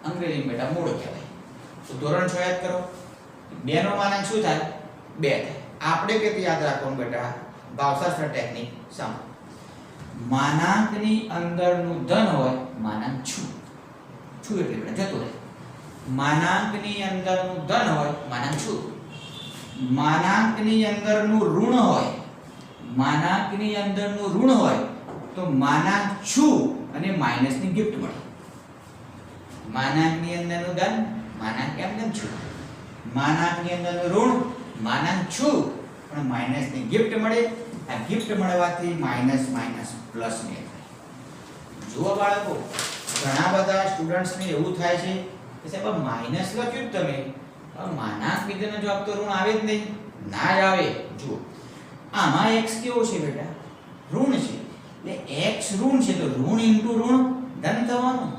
અંગ્રેજીમાં બેટા mod કહેવાય. તો ધોરણ 6 યાદ કરો. 2 નો માનાંક શું થાય? 2 થાય. આપણે કે યાદ રાખવાનું બેટા ભાવશાસ્ત્ર ટેકનિક સમ. માનાંકની અંદરનું ધન હોય માનાંક છું. છું એટલે બેટા જતું રહે. માનાંકની અંદરનું ધન હોય માનાંક છું. માનાંકની અંદરનું ઋણ હોય, માનાંકની અંદરનું ઋણ હોય તો માનાંક છું અને માઈનસની ગિફ્ટ મળે. માનાંકની અંદરનું ધન માનાંક એમ તેમ છું. માનાંકની અંદરનું ઋણ માનાંક છું પણ માઈનસની ગિફ્ટ મળે. આ ગિફ્ટ મળવાથી માઈનસ માઈનસ પ્લસ ને થાય. જુઓ બાળકો, ઘણા બધા સ્ટુડન્ટ્સને એવું થાય છે કે સાહેબ માઈનસ લખ્યું જ તમે, માનાંક વિધેયનો જવાબ તો ઋણ આવે જ નહીં. ના જ આવે. જુઓ આમાં x કેવો છે બેટા? ઋણ છે. એટલે x ઋણ છે તો ઋણ ઇન્ટુ ઋણ ધન થવાનું.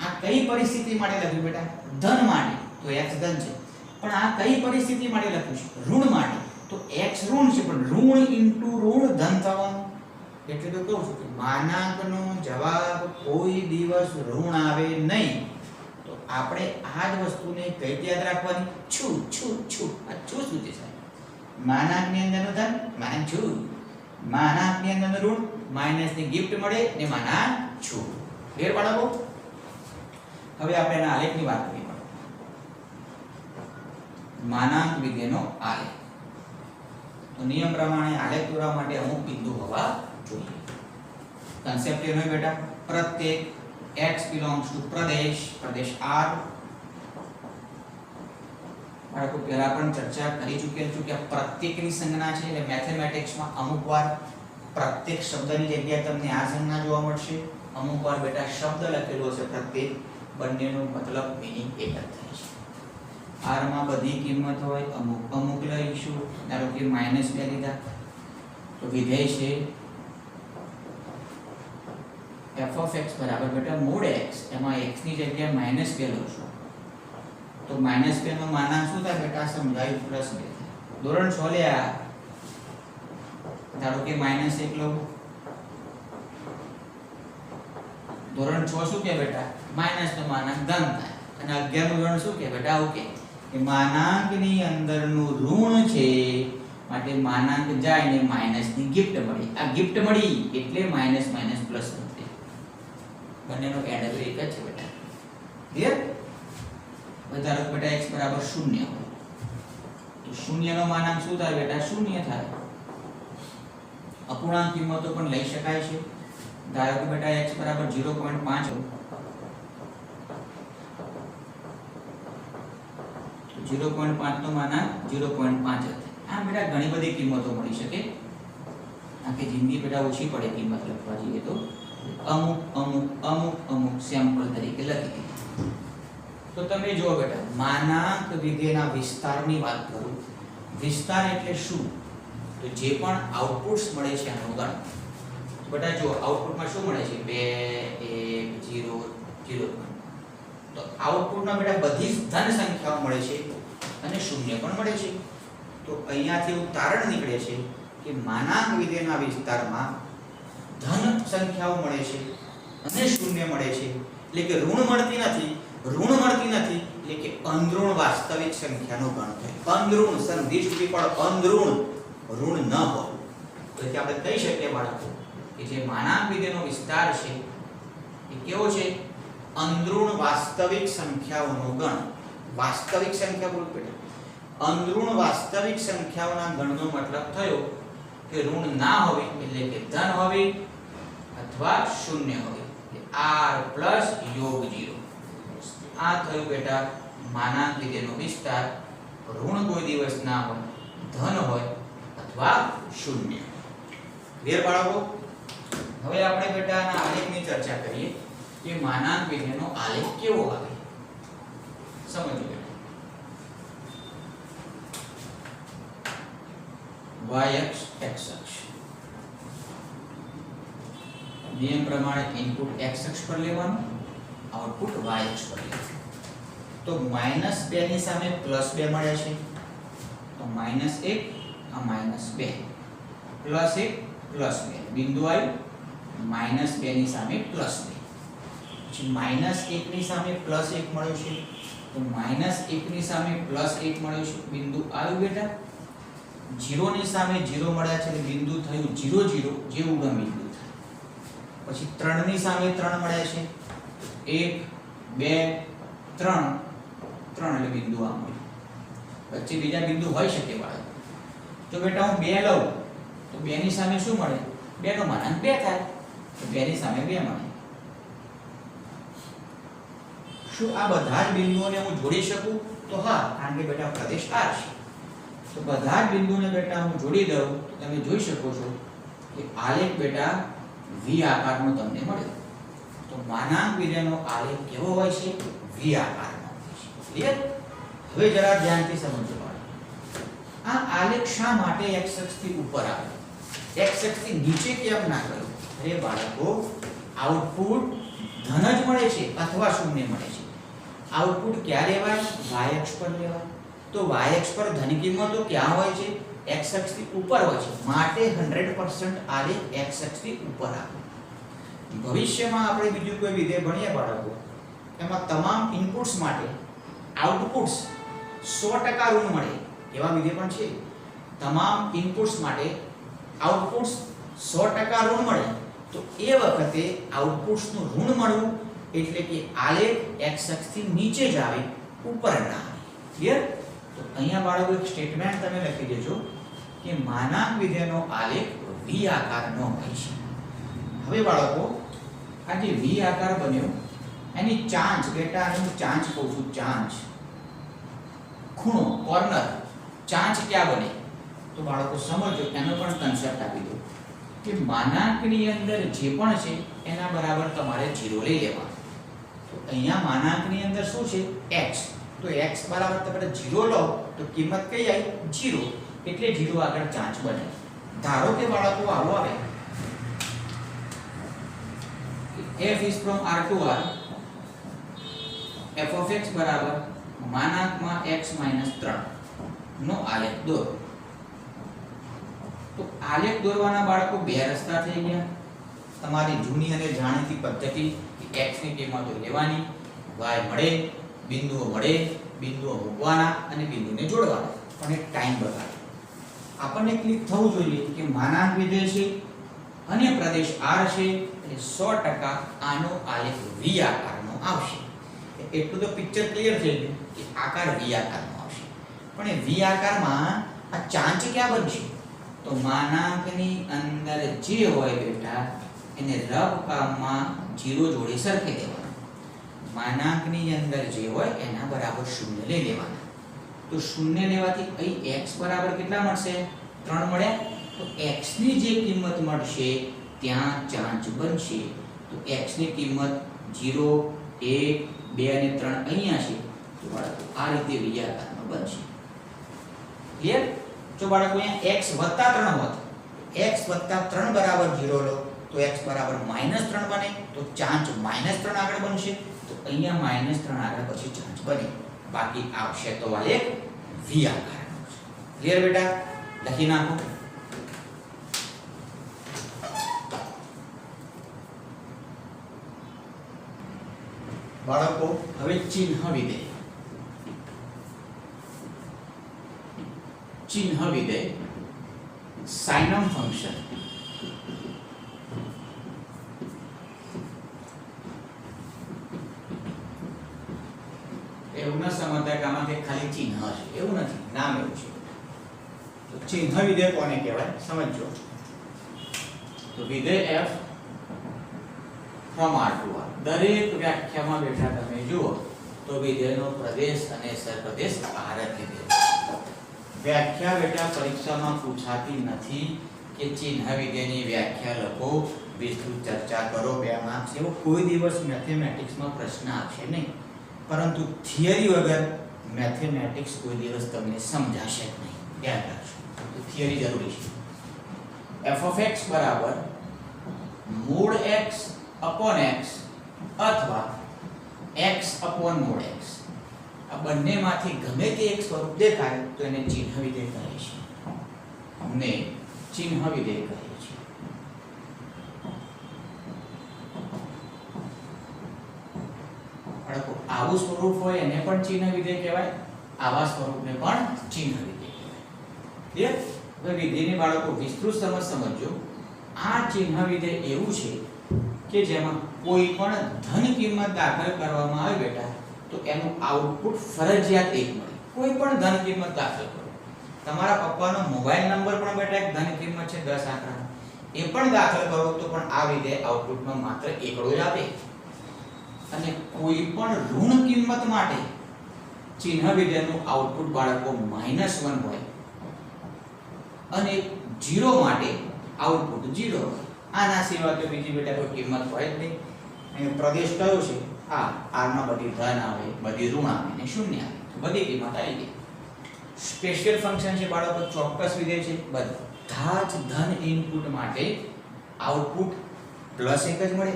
આ કઈ પરિસ્થિતિ માટે લખ્યું બેટા? ધન માટે. તો x ધન છે. પણ આ કઈ પરિસ્થિતિ માટે લખ્યું છે? ઋણ માટે. તો x ઋણ છે પણ ઋણ ઇન્ટુ ઋણ ધન થવાનું. એટલે તો કહું છું કે માનાંકનો જવાબ કોઈ દિવસ ઋણ આવે નહીં. તો આપણે આ જ વસ્તુને કઈ રીતે યાદ રાખવાની? છું છું છું. આ છું શું છે સાહેબ? માનાંકની અંદરનું ધન માનાંક છું, માનાંકની અંદરનું ઋણ માઈનસની ગિફ્ટ મળે ને માનાંક છું. ક્લિયર બાળકો? હવે આપણે એના આલેખની વાત કરીએ. માનાંક વિધેયનો આલેખ. તો નિયમ પ્રમાણે આલેખ દોરવા માટે અમુક બિંદુ હોવા જોઈએ. કન્સેપ્ટ એનો બેટા પ્રત્યેક x belongs to Pradesh R. બાળકો પહેલા પણ ચર્ચા કરી ચૂકેલ છું કે પ્રત્યેકની સંજ્ઞા છે. એટલે મેથેમેટિક્સમાં અમુકવાર પ્રત્યેક શબ્દની જગ્યાએ તમને આ સંજ્ઞા જોવા મળશે. અમુકવાર બેટા શબ્દ લખેલો હશે પ્રત્યેક, બંનેનો મતલબ મીનિંગ એક જ થાય છે. r માં બધી કિંમત હોય, અમુક અમુક લઈશું. ધારો કે -2 લીધા તો વિધેય છે f of x બરાબર બેટા mod x, એમાં x ની જગ્યાએ -2 લઉં છું તો -2 નો માનાંક શું થાય બેટા? સમજાયું, +2 થાય. ધોરણ 6 લે આ. ધારો કે -1 લઉં. ધોરણ 6 શું કે બેટા? માઈનસ નો માનાંક ધન થાય. અને 11 નું ધોરણ શું કે બેટા? ઓકે, કે માનાંકની અંદરનું ઋણ છે માટે માનાંક જાય ને માઈનસ ની ગિફ્ટ મળી. આ ગિફ્ટ મળી એટલે માઈનસ માઈનસ પ્લસ થશે. બંનેનો એડ એક જ છે બેટા. ક્લિયર? ધારો કે બેટા x બરાબર 0 હોય તો 0 નો માનાંક શું થાય બેટા? 0 થાય. અપૂર્ણાંક કિંમતો પણ લઈ શકાય છે. ધારો કે બેટા x બરાબર 0.5 હોય તો 0.5 નો માનાંક 0.5 હશે. આ બેટા ઘણી બધી કિંમતો મળી શકે. આખી જિંદગી બેટા ઓછી પડે કિંમત લખવા જઈએ તો અમુક અમુક અમુક અમુક સેમ્પલ તરીકે લખી દીધી. તો તમે જુઓ બેટા, માનાંક વિધેયના વિસ્તારની વાત કરું. વિસ્તાર એટલે શું? તો જે પણ આઉટપુટ્સ મળે છે એનું ગણ. બેટા જો આઉટપુટમાં શું મળે છે? 2 1 0 0. તો આઉટપુટમાં બેટા બધી જ ધન સંખ્યાઓ મળે છે અને શૂન્ય પણ મળે છે. તો અહીંયાથી એવું તારણ નીકળે છે કે માનાંક વિધેયના વિસ્તારમાં ધન સંખ્યાઓ મળે છે અને શૂન્ય મળે છે. એટલે કે ઋણ મળતી નથી એટલે કે અંધઋણ વાસ્તવિક સંખ્યાનો ગણ થાય. અંધઋણ સંધિ સુધી પણ અંધઋણ ઋણ ન હોય. તો એટલે આપણે કહી શકીએ બાળકો કે જે માનાંક વિધેયનો વિસ્તાર છે એ કેવો છે? અંધઋણ વાસ્તવિક સંખ્યાઓનો ગણ. વાસ્તવિક સંખ્યા બોલ બેટા. અંધઋણ વાસ્તવિક સંખ્યાઓના ગણનો મતલબ થયો કે ઋણ ના હોય એટલે કે ધન હોય અથવા શૂન્ય હોય. r પ્લસ યોગ 0. આ થયું બેટા માનાંક વિધેયનો વિસ્તાર. ઋણ કોઈ દિવસ ના હોય, ધન હોય અથવા શૂન્ય. ક્લિયર બાળકો? હવે આપણે બેટા આના આલેખની ચર્ચા કરીએ કે માનાંક વિધેયનો આલેખ કેવો આવે. સમજો બેટા. y અક્ષ x અક્ષ. નિયમ પ્રમાણે ઇનપુટ x અક્ષ પર લેવાનું, આઉટપુટ y અક્ષ પર લેવાનું. તો -2 ની સામે +2 મળે છે તો -1 આ -2 +1 +2 બિંદુ આવ્યું. -2 ની સામે +2 પછી -1 ની સામે +1 મળ્યો છે તો -1 ની સામે +1 મળ્યો છે બિંદુ આવ્યું બેટા. 0 ની સામે 0 મળ્યા છે એટલે બિંદુ થયું 0 0 જે ઉગમ બિંદુ થાય. પછી 3 ની સામે 3 મળ્યા છે 1 2 3 એટલે બિંદુ આ મળ્યું. વચ્ચે બીજા બિંદુ હોઈ શકે બાળક. તો બેટા હું 2 લઉં તો 2 ની સામે શું મળે? 2 નો માનાંક 2 થાય તો 2 ની સામે 2 મળે. શું આ બધા જ બિંદુઓને હું જોડી શકું? તો હા, કારણ કે બેટા પ્રદેશ R છે. તો બધા જ બિંદુઓને બેટા હું જોડી દઉં તો તમે જોઈ શકો છો કે આલેખ બેટા V આકારનો તમને મળે. તો માનાંક વિધેયનો આલેખ કેવો હોય છે? V આકારનો હોય છે. ક્લિયર? હવે જરા ધ્યાનથી સમજો બાળકો. આ આલેખ શા માટે x અક્ષથી ઉપર આવે? x અક્ષથી નીચે કેમ ના ગયો? અરે બાળકો, આઉટપુટ ધન જ મળે છે અથવા શૂન્ય મળે છે. આઉટપુટ ક્યાં લેવાય? y અક્ષ પર લેવાય. તો y અક્ષ પર ધન કિંમતો ક્યાં હોય છે? x અક્ષથી ઉપર હોય છે. માટે 100% આલેખ x અક્ષથી ઉપર આવે. ભવિષ્યમાં આપણે બીજું કોઈ વિધેય ભણીએ બાળકો, એમાં તમામ ઇનપુટ્સ માટે આઉટપુટ્સ 100% ઋણ મળે એવા વિધેય પણ છે. તમામ ઇનપુટ્સ માટે આઉટપુટ્સ 100% ઋણ મળે તો એ વખતે આઉટપુટ્સનું ઋણ મળવું એટલે કે આલેખ x અક્ષથી નીચે જ આવે, ઉપર ના આવે. ક્લિયર? તો અહીંયા બાળકો એક સ્ટેટમેન્ટ તમે લખી દેજો કે માનાંક વિધેયનો આલેખ V આકારનો હોય છે. હવે બાળકો, આ જે V આકાર બન્યો એની ચાંચ બેટા, હું ચાંચ કહું છું, ચાંચ ખૂણો કોર્નર ચાંચ ક્યાં બને? તો બાળકો સમજો, એનો પણ કન્સેપ્ટ આપી દો કે માનાંકની અંદર જે પણ છે એના બરાબર તમારે 0 લઈ લેવાનું. તો અહીંયા માનાંકની અંદર શું છે x, તો x બરાબર તમે 0 લો તો કિંમત કઈ આવી 0, એટલે 0 આગળ ચાંચ બને. ધારો કે બાળકો આવો આવે f is from r to r, f of x બરાબર માનાંકમાં x - 3 નો આલેખ દોરો. તો આલેખ દોરવાના બાળકો બે રસ્તા થઈ ગયા. તમારી જૂની અને જાણીતી પદ્ધતિ x ની કિંમતો લેવાની, y મળે, બિંદુઓ મળે, બિંદુઓ મૂકવાના અને બિંદુને જોડવાના, પણ એક ટાઈમ બગાડે. આપણને ક્લિક થવું જોઈએ કે માનાંક વિધેય છે અને પ્રદેશ r છે, એટલે 100% આનો આલેખ v આકારનો આવશે. એટલું તો પિક્ચર ક્લિયર થઈ ગયું કે આકાર v આકારનો આવશે. પણ એ v આકારમાં આ ચાંચ ક્યાં બનશે? તો માનાંકની અંદર જે હોય બેટા એને રબકામમાં 0 જોડે સરખે દેવાના. માનાંકની અંદર જે હોય એના બરાબર 0 લઈ લેવાના. તો 0 લેવાથી અહીં x બરાબર કેટલા મળશે? 3 મળ્યા. તો x ની જે કિંમત મળશે ત્યાં ચાંચ બનશે. તો x ની કિંમત 0, 1, 2 અને 3 અહીંયા છે. તો બાળકો આ રીતે v આકારમાં બનશે. ક્લિયર? જો બાળકો અહીંયા x + 3 હોત, x + 3 બરાબર 0 લો તો x બરાબર -3 બને, તો ચાંચ -3 આગળ બનશે. તો અહીંયા -3 આગળ પછી ચાંચ બને. બાકી આવશે તો આલેખ v આકારનો. ક્લિયર બેટા? લખી નાખો. બાળકો હવે ચિહ્ન વિધેય. ચિહ્ન વિધેય સાઇનમ ફંક્શન. એવું ન સમજતા કે આમાં કે ખાલી ચિહ્ન છે, એવું નથી, નામ એવું છે. તો ચિહ્ન વિધેય કોને કહેવાય સમજો. તો વિધેય f from r to r, દરેક વ્યાખ્યામાં બેઠા તમે જુઓ તો વિધેયનો પ્રદેશ અને સરપ્રદેશ r જ લીધેલો. વ્યાખ્યા બેટા પરીક્ષામાં પૂછાતી નથી કે ચિહ્ન વિધેયની વ્યાખ્યા લખો, વિસ્તૃત ચર્ચા કરો, 2 માર્ક્સ, એવો કોઈ દિવસ મેથેમેટિક્સમાં પ્રશ્ન આવશે નહીં. પરંતુ થિયરી વગર મેથેમેટિક્સ કોઈ દિવસ તમને સમજાશે જ નહીં. યાદ રાખજો, તો થિયરી જરૂરી છે. f of x બરાબર મૂળ x upon x અથવા x upon mod x, આ બંનેમાંથી ગમે તે એક સ્વરૂપ દેખાય તો એને ચિહ્ન વિધેય કહે છે. અમને ચિહ્ન વિધેય કહે છે. બાળકો આવું સ્વરૂપ હોય એને પણ ચિહ્ન વિધેય કહેવાય, આવા સ્વરૂપને પણ ચિહ્ન વિધેય કહેવાય. ક્લિયર? હવે વિધેયની બાળકો વિસ્તૃત સમજજો. આ ચિહ્ન વિધેય એવું છે કે જેમાં કોઈ પણ ધન કિંમત દાખલ કરવામાં આવે બેટા તો એનું આઉટપુટ ફરજિયાત 1 મળે. કોઈ પણ ધન કિંમત દાખલ કરો. તમારા પપ્પાનો મોબાઈલ નંબર પણ બેટા એક ધન કિંમત છે 10 આંકડાનો, એ પણ દાખલ કરો તો પણ આ વિધેય આઉટપુટમાં માત્ર એકડો જ આપે. અને કોઈ પણ ઋણ કિંમત માટે ચિહ્ન વિધેયનું આઉટપુટ બાળકો -1 હોય અને 0 માટે આઉટપુટ 0 હોય. આના સિવાય તો બીજી બેટા કોઈ કિંમત હોય જ નહીં. અહીં પ્રદેશ કયો છે? આ r માં બધી ધન આવે, બધી ઋણ આવે અને શૂન્ય આવે, તો બધી કિંમત આવી ગઈ. સ્પેશિયલ ફંક્શન છે બાળકો, ચોક્કસ વિધેય છે. બધા જ ધન ઇનપુટ માટે આઉટપુટ +1 જ મળે.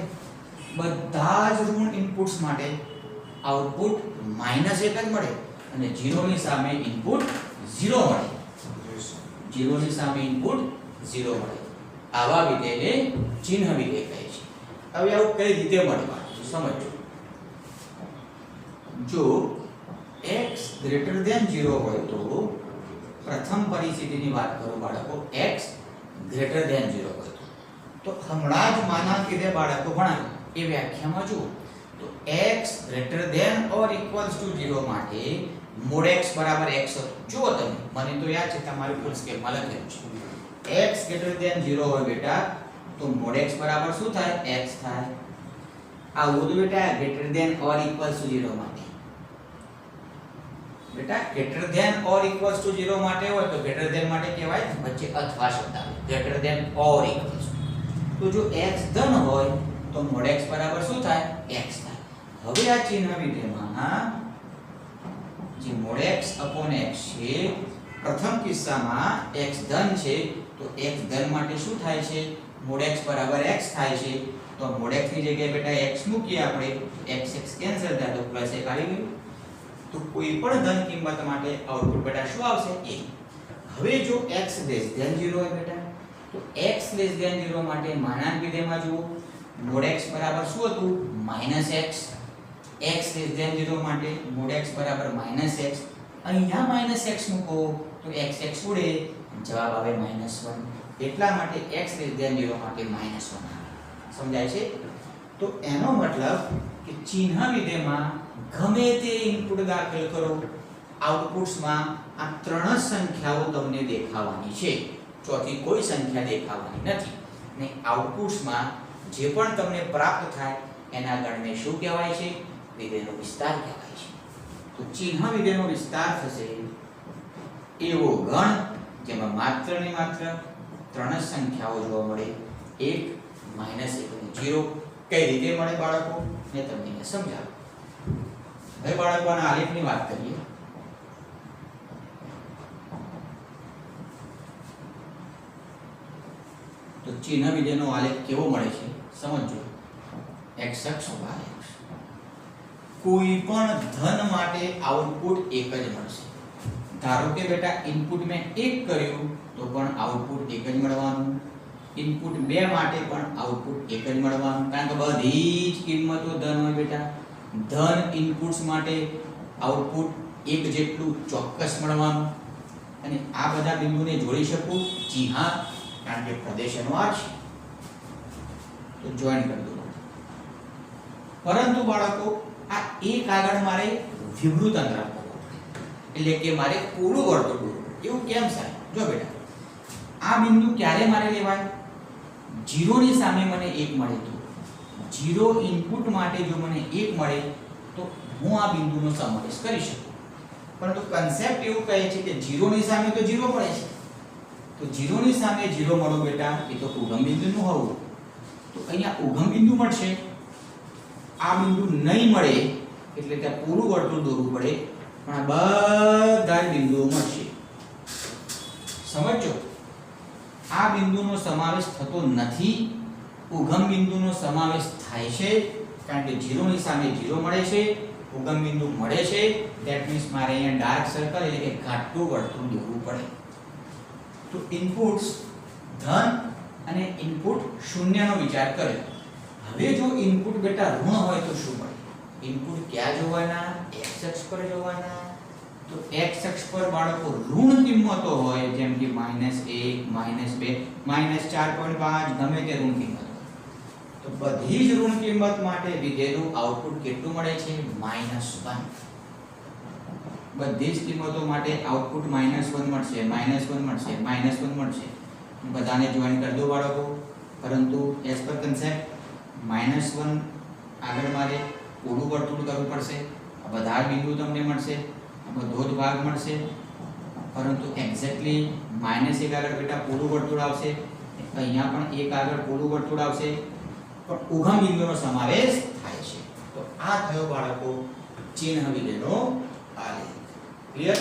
બધા જ ઋણ ઇનપુટ્સ માટે આઉટપુટ -1 જ મળે અને 0 ની સામે ઇનપુટ 0 મળે. 0 ની સામે ઇનપુટ 0 મળે. આવા વિધેયને ચિહ્ન વિધેય કહે છે. હવે આવું કઈ રીતે મળે સમજો. જો x > 0 હોય તો પ્રથમ પરિસ્થિતિની વાત કરું બાળકો, x > 0 હોય તો હમણાં જ માનાંક વિધેય બાળકો ભણાય એ વ્યાખ્યામાં જુઓ તો x > 0 માટે mod x બરાબર x હતું. જુઓ તમે, મને તો યાદ છે તમારી ફૂલ સ્કેલમાં લખેલું છે. x > 0 હોય બેટા તો mod x બરાબર શું થાય? x થાય. આવું તો બેટા > 0 માટે બેટા > 0 માટે હોય તો > માટે કહેવાય વચ્ચે અથવા શબ્દ આવે > તો જો x ધન હોય તો mod x બરાબર શું થાય? x થાય. હવે આ ચિહ્ન વિધેયમાં જે mod x upon x છે, પ્રથમ કિસ્સામાં x ધન છે તો x ધન માટે શું થાય છે, mod x બરાબર x થાય છે, તો mod x ની જગ્યાએ બેટા x મૂકીએ આપણે, x x કેન્સલ થાય તો પ્લસ 1 આવી ગયું. તો કોઈ પણ ધન કિંમત માટે આઉટપુટ બેટા શું આવશે, 1. હવે જો x લેસ ધેન 0 હોય બેટા, તો x લેસ ધેન 0 માટે માનાંક વિધેયમાં જુઓ mod x બરાબર શું હતું, -x. x લેસ ધેન 0 માટે mod x બરાબર -x. અહીંયા -x મૂકો તો x x ઉડે, જવાબ આવે -1. એટલા માટે x લેસ ધેન 0 માટે -1 આવે. સમજાય છે? તો એનો મતલબ કે ચિહ્ન વિધેયમાં ગમે તે ઇનપુટ દાખલ કરો, આઉટપુટ્સમાં આ ત્રણ જ સંખ્યાઓ તમને દેખાવાની છે, ચોથી કોઈ સંખ્યા દેખાવાની નથી. ને આઉટપુટ્સમાં જે પણ તમને પ્રાપ્ત થાય એના ગણને શું કહેવાય છે, વિધેયનો વિસ્તાર કહેવાય છે. તો ચિહ્ન વિધેયનો વિસ્તાર થશે એવો ગણ જેમાં માત્ર ને માત્ર ત્રણ જ સંખ્યાઓ જોવા મળે, 1 -1 અને 0. કઈ રીતે મળે બાળકો, મેં તમને સમજાવ્યું. હવે બાળકોના આલેખની વાત કરીએ. તો ચિહ્ન વિધેયનો આલેખ કેવો મળે છે સમજો. x અક્ષ y અક્ષ. કોઈ પણ ધન માટે આઉટપુટ એક જ મળશે. ધારો કે બેટા ઇનપુટ મેં 1 કર્યું તો પણ આઉટપુટ એક જ મળવાનું. ઇનપુટ 2 માટે પણ આઉટપુટ એક જ મળવાનું, કારણ કે બધી જ કિંમતો ધન હોય બેટા. ધન ઇનપુટ્સ માટે આઉટપુટ એક જેટલું ચોક્કસ મળવાનું. અને આ બધા બિંદુને જોડી શકું, જી હા, કારણ કે પ્રદેશ એનો આ છે. તો જોઈન કરી દો. પરંતુ બાળકો આ એક આગળ મારે વિવૃત અંતર આપવું પડે, એટલે કે મારે પૂરું વર્તુળ દોરવું. એવું કેમ સાહેબ? જો બેટા આ બિંદુ ક્યારે મારે લેવાય, 0 ની સામે મને 1 મળે તો 0 ઇનપુટ માટે જો મને 1 મળે તો હું આ બિંદુનો સમાવેશ કરી શકું. પરંતુ કન્સેપ્ટ એવું કહે છે કે 0 ની સામે તો 0 મળે છે, તો 0 ની સામે 0 મળો બેટા એ તો ઉગમ બિંદુનું હોવું. તો અહીંયા ઉગમ બિંદુ મળશે, આ બિંદુ નહીં મળે એટલે ત્યાં પૂરું વર્તુળ દોરવું પડે, પણ આ બધા બિંદુઓ મળશે. સમજો, આ બિંદુનો સમાવેશ થતો નથી, ઉગમ બિંદુનો સમાવેશ થાય છે, કારણ કે 0 ની સામે 0 મળે છે, ઉગમ બિંદુ મળે છે. ધેટ મીન્સ મારે અહીંયા ડાર્ક સર્કલ એટલે કે ઘાટું વર્તુળ દોરવું પડે. તો ઇનપુટ્સ ધન અને ઇનપુટ શૂન્યનો વિચાર કર્યો. હવે જો ઇનપુટ બેટા ઋણ હોય તો શું મળે? ઇનપુટ ક્યાં જોવાના? x અક્ષ પર જોવાના. તો x અક્ષ પર બાળકો ઋણ કિંમતો હોય, જેમ કે -1 -2 -4.5 ગમે તે ઋણ કિંમત હોય, તો બધી જ ઋણ કિંમત માટે વિધેયનું આઉટપુટ કેટલું મળે છે? -1. બધી જ કિંમતો માટે આઉટપુટ -1 મળશે, -1 મળશે, -1 મળશે. બધાને જોઈન કરી દો બાળકો. પરંતુ એઝ પર કન્સેપ્ટ -1 આગળ મારે પૂરું વર્તુળ કરવું પડશે. આ બધા બિંદુ તમને મળશે, બધો જ ભાગ મળશે, પરંતુ એક્ઝેક્ટલી -1 આગળ બેટા પૂરું વર્તુળ આવશે, અહીંયા પણ 1 આગળ પૂરું વર્તુળ આવશે, પણ ઉગમ બિંદુનો સમાવેશ થાય છે. તો આ થયો બાળકો ચિહ્ન વિધેયનો આલેખ. ક્લિયર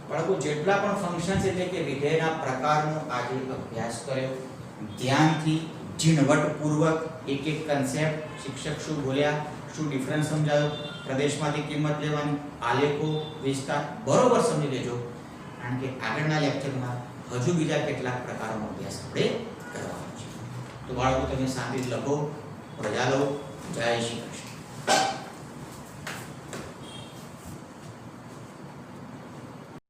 બાળકો? જેટલા પણ ફંક્શન્સ એટલે કે વિધેયના પ્રકારનો આજે અભ્યાસ કર્યો, ધ્યાનથી ઝીણવટપૂર્વક એક એક કન્સેપ્ટ, શિક્ષક શું બોલ્યા, શું ડિફરન્સ સમજાયો, પ્રદેશમાંથી કિંમત લેવાની, આલેખો, વિસ્તાર બરોબર સમજી લેજો, કારણ કે આગળના લેક્ચરમાં હજુ બીજા કેટલાક પ્રકારોનો અભ્યાસ આપણે કરવાનો છે. તો બાળકો તમે શાંતિથી લખો. રજા લો. જય શ્રી કૃષ્ણ.